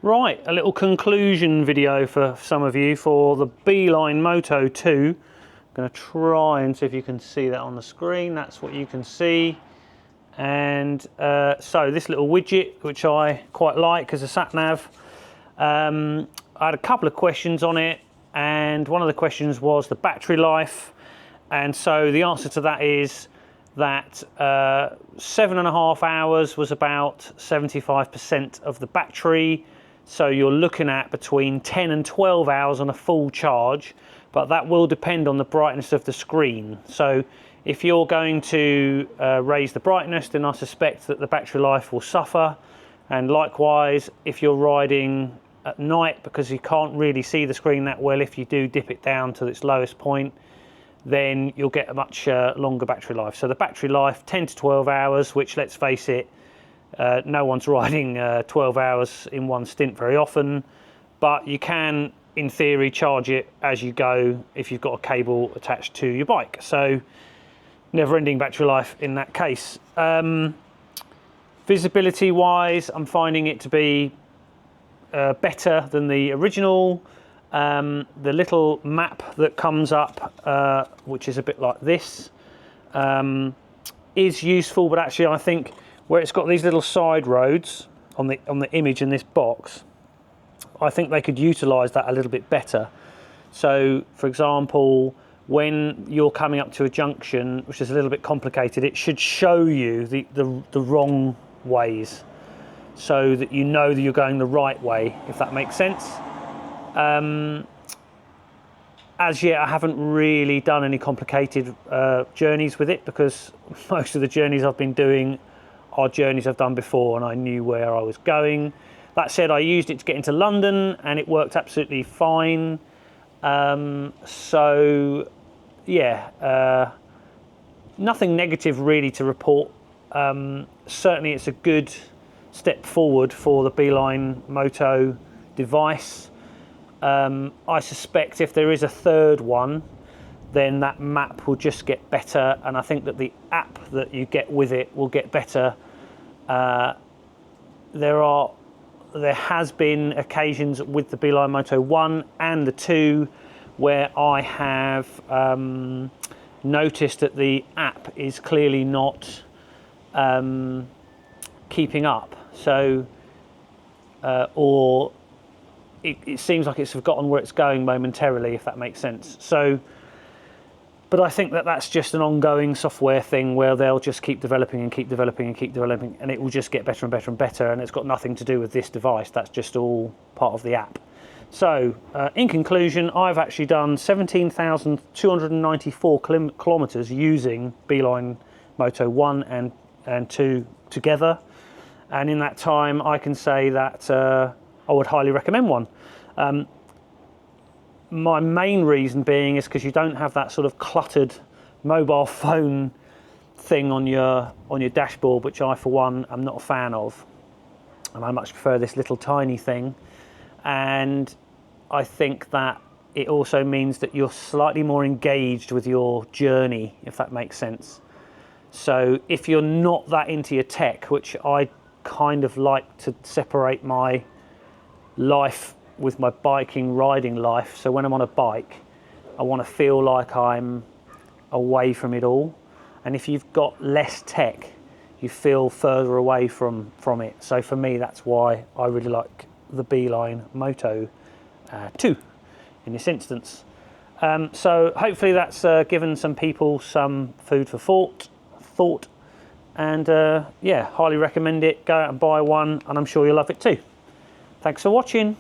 Right, a little conclusion video for some of you for the Beeline Moto 2. I'm going to try and see if you can see that on the screen. That's what you can see. And so this little widget, which I quite like as a sat nav, I had a couple of questions on it, and one of the questions was the battery life. And so the answer to that is that 7.5 hours was about 75% of the battery. So you're looking at between 10 and 12 hours on a full charge, but that will depend on the brightness of the screen. So if you're going to raise the brightness, then I suspect that the battery life will suffer. And likewise, if you're riding at night, because you can't really see the screen that well, if you do dip it down to its lowest point, then you'll get a much longer battery life. So the battery life, 10 to 12 hours, which, let's face it, no one's riding 12 hours in one stint very often, but you can, in theory, charge it as you go if you've got a cable attached to your bike. So never-ending battery life in that case. Visibility wise, I'm finding it to be better than the original. The little map that comes up, which is a bit like this, is useful, but actually I think where it's got these little side roads on the image in this box, I think they could utilize that a little bit better. So for example, when you're coming up to a junction, which is a little bit complicated, it should show you the wrong ways, so that you know that you're going the right way, if that makes sense. As yet, I haven't really done any complicated journeys with it, because most of the journeys I've been doing are journeys I've done before and I knew where I was going. That said, I used it to get into London and it worked absolutely fine. So yeah, nothing negative really to report. Certainly it's a good step forward for the Beeline Moto device. I suspect if there is a third one, then that map will just get better, and I think that the app that you get with it will get better. There has been occasions with the Beeline Moto 1 and the 2 where I have noticed that the app is clearly not keeping up. So, or it seems like it's forgotten where it's going momentarily, if that makes sense. So, but I think that that's just an ongoing software thing where they'll just keep developing and keep developing and keep developing, and it will just get better and better and better, and it's got nothing to do with this device. That's just all part of the app. So, in conclusion, I've actually done 17,294 kilometers using Beeline Moto 1 and 2 together. And in that time, I can say that I would highly recommend one. My main reason being is because you don't have that sort of cluttered mobile phone thing on your dashboard, which I, for one, am not a fan of. And I much prefer this little tiny thing. And I think that it also means that you're slightly more engaged with your journey, if that makes sense. So if you're not that into your tech, which I kind of like to separate my life with my riding life. So when I'm on a bike, I want to feel like I'm away from it all. And if you've got less tech, you feel further away from it. So for me, that's why I really like the Beeline Moto 2 in this instance. So hopefully that's given some people some food for thought. And yeah, highly recommend it. Go out and buy one, and I'm sure you'll love it too. Thanks for watching.